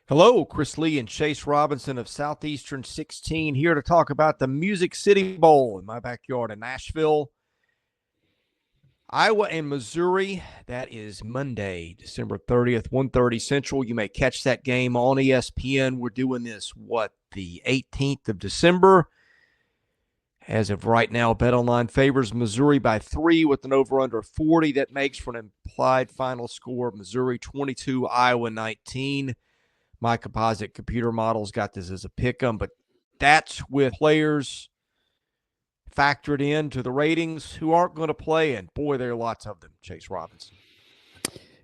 Hello, Chris Lee and Chase Robinson of Southeastern 16 here to talk about the Music City Bowl in my backyard in Nashville. Iowa and Missouri, that is Monday, December 30th, 1:30 Central. You may catch that game on ESPN. We're doing this, the 18th of December. As of right now, BetOnline favors Missouri by 3 with an over-under 40. That makes for an implied final score of Missouri 22, Iowa 19. My composite computer models got this as a pick 'em, but that's with players factored into the ratings who aren't going to play, and boy, there are lots of them. Chase Robinson.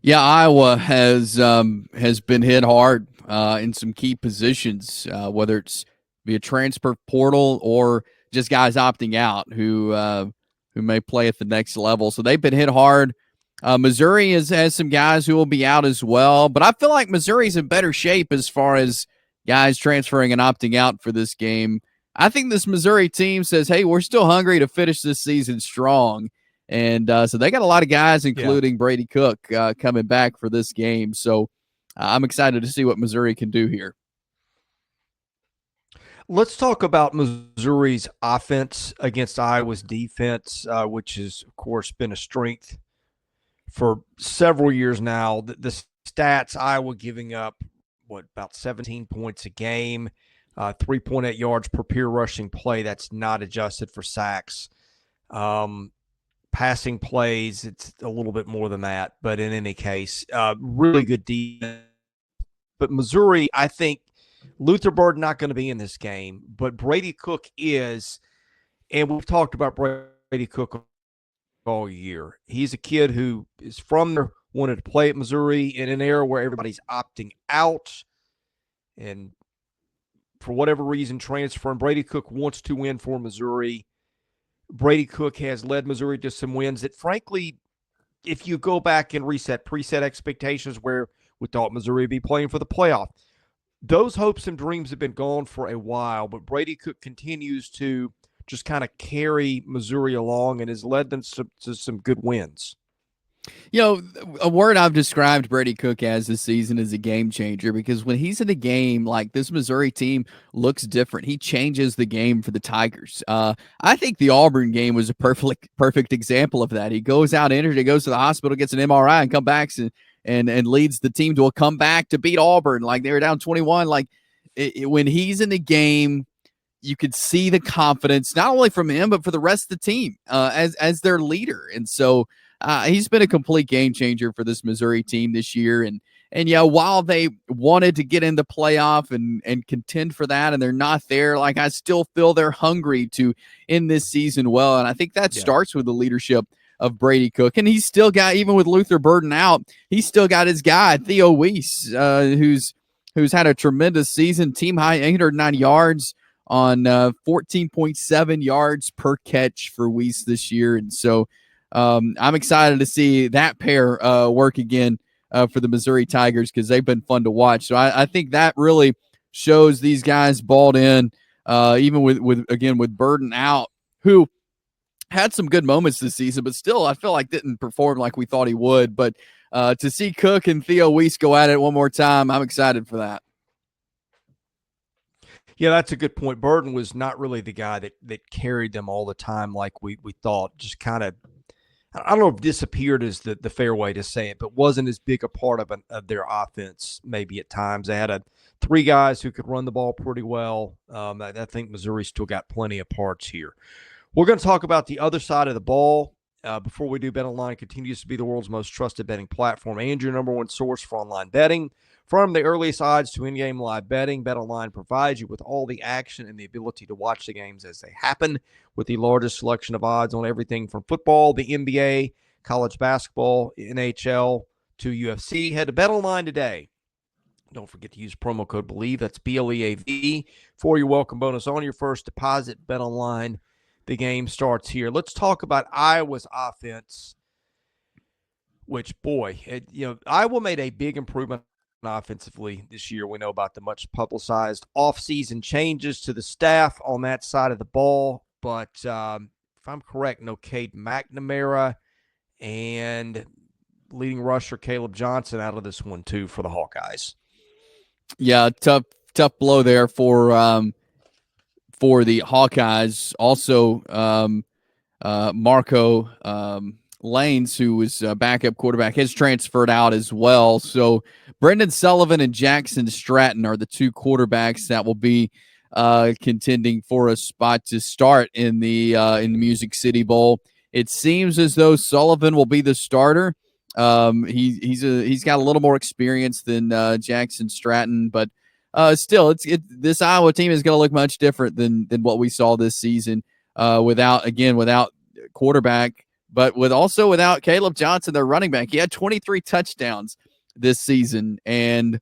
Yeah, Iowa has been hit hard in some key positions, whether it's via transfer portal or just guys opting out who may play at the next level. So they've been hit hard. Missouri has some guys who will be out as well, but I feel like Missouri's in better shape as far as guys transferring and opting out for this game. I think this Missouri team says, hey, we're still hungry to finish this season strong. And so they got a lot of guys, including Brady Cook, coming back for this game. So I'm excited to see what Missouri can do here. Let's talk about Missouri's offense against Iowa's defense, which has, of course, been a strength for several years now. The stats, Iowa giving up, about 17 points a game, 3.8 yards per pure rushing play. That's not adjusted for sacks. Passing plays, it's a little bit more than that. But in any case, really good defense. But Missouri, I think Luther Bird not going to be in this game, but Brady Cook is. And we've talked about Brady Cook all year. He's a kid who is from there, wanted to play at Missouri in an era where everybody's opting out. And for whatever reason, transferring. Brady Cook wants to win for Missouri. Brady Cook has led Missouri to some wins that, frankly, if you go back and preset expectations where we thought Missouri would be playing for the playoff, those hopes and dreams have been gone for a while, but Brady Cook continues to just kind of carry Missouri along and has led them to some good wins. You know, a word I've described Brady Cook as this season is a game changer, because when he's in a game, like, this Missouri team looks different. He changes the game for the Tigers. I think the Auburn game was a perfect example of that. He goes out injured, he goes to the hospital, gets an MRI, and comes back and leads the team to a comeback to beat Auburn. Like, they were down 21. Like, when he's in the game, you could see the confidence, not only from him, but for the rest of the team as their leader. And so he's been a complete game changer for this Missouri team this year. And yeah, while they wanted to get in the playoff and contend for that, and they're not there, like, I still feel they're hungry to end this season well. And I think that starts with the leadership of Brady Cook. And he's still got, even with Luther Burden out, he's still got his guy, Theo Weiss, who's had a tremendous season, team high 809 yards on 14.7 yards per catch for Weiss this year. And so I'm excited to see that pair work again for the Missouri Tigers, because they've been fun to watch. So I think that really shows these guys balled in, even with Burden out, who had some good moments this season, but still I feel like didn't perform like we thought he would. But to see Cook and Theo Weiss go at it one more time, I'm excited for that. Yeah, that's a good point. Burden was not really the guy that carried them all the time like we thought. Just kind of, I don't know if disappeared is the fair way to say it, but wasn't as big a part of their offense maybe at times. They had three guys who could run the ball pretty well. I think Missouri still got plenty of parts here. We're going to talk about the other side of the ball. Before we do, BetOnline continues to be the world's most trusted betting platform and your number one source for online betting. From the earliest odds to in-game live betting, BetOnline provides you with all the action and the ability to watch the games as they happen, with the largest selection of odds on everything from football, the NBA, college basketball, NHL, to UFC. Head to BetOnline today. Don't forget to use promo code BELIEVE, that's BLEAV, for your welcome bonus on your first deposit. BetOnline, the game starts here. Let's talk about Iowa's offense, which, boy, Iowa made a big improvement offensively this year. We know about the much publicized offseason changes to the staff on that side of the ball. But if I'm correct, no Cade McNamara and leading rusher Kaleb Johnson out of this one too for the Hawkeyes. Yeah, tough blow there for the Hawkeyes. Also, Marco Lanes, who was backup quarterback, has transferred out as well. So Brendan Sullivan and Jackson Stratton are the two quarterbacks that will be contending for a spot to start in the Music City Bowl. It seems as though Sullivan will be the starter. He's got a little more experience than Jackson Stratton, but still, this Iowa team is going to look much different than what we saw this season. Without quarterback, but without Kaleb Johnson, their running back. He had 23 touchdowns this season, and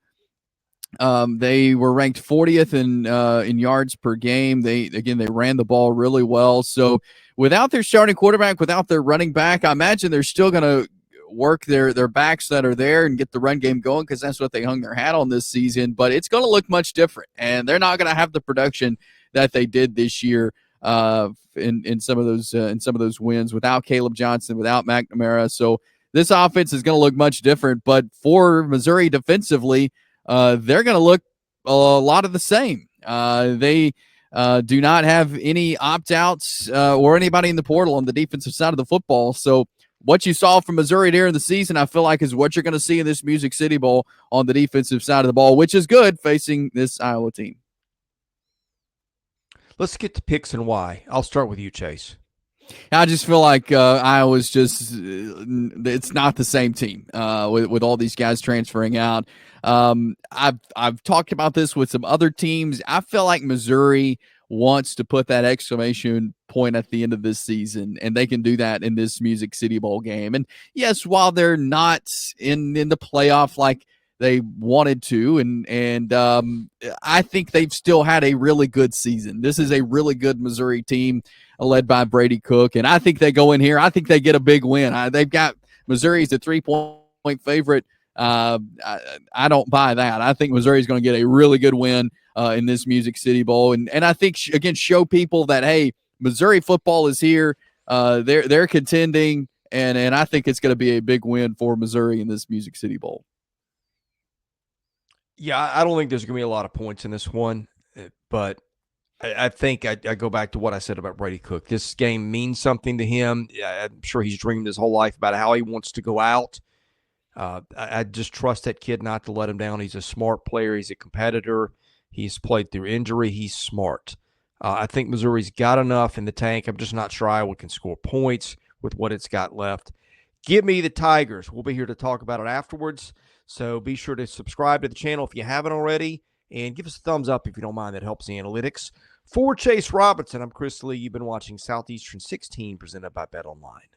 they were ranked 40th in yards per game. They ran the ball really well. So without their starting quarterback, without their running back, I imagine they're still going to work their backs that are there and get the run game going, because that's what they hung their hat on this season. But it's going to look much different, and they're not going to have the production that they did this year in some of those wins without Kaleb Johnson, without McNamara. So this offense is going to look much different. But for Missouri defensively, they're going to look a lot of the same. They do not have any opt-outs or anybody in the portal on the defensive side of the football. So what you saw from Missouri during the season, I feel like, is what you're going to see in this Music City Bowl on the defensive side of the ball, which is good facing this Iowa team. Let's get to picks and why. I'll start with you, Chase. I just feel like Iowa's it's not the same team with all these guys transferring out. I've talked about this with some other teams. I feel like Missouri wants to put that exclamation point at the end of this season, and they can do that in this Music City Bowl game. And yes, while they're not in the playoff like they wanted to, and I think they've still had a really good season. This is a really good Missouri team led by Brady Cook, and I think they go in here. I think they get a big win. They've got Missouri's a 3-point favorite. I don't buy that. I think Missouri's going to get a really good win in this Music City Bowl, and I think again show people that, hey, Missouri football is here. They're contending, and I think it's going to be a big win for Missouri in this Music City Bowl. Yeah, I don't think there's going to be a lot of points in this one, but I think I go back to what I said about Brady Cook. This game means something to him. I'm sure he's dreamed his whole life about how he wants to go out. I just trust that kid not to let him down. He's a smart player. He's a competitor. He's played through injury. He's smart. I think Missouri's got enough in the tank. I'm just not sure Iowa can score points with what it's got left. Give me the Tigers. We'll be here to talk about it afterwards. So be sure to subscribe to the channel if you haven't already, and give us a thumbs up if you don't mind. That helps the analytics. For Chase Robinson, I'm Chris Lee. You've been watching Southeastern 16 presented by BetOnline.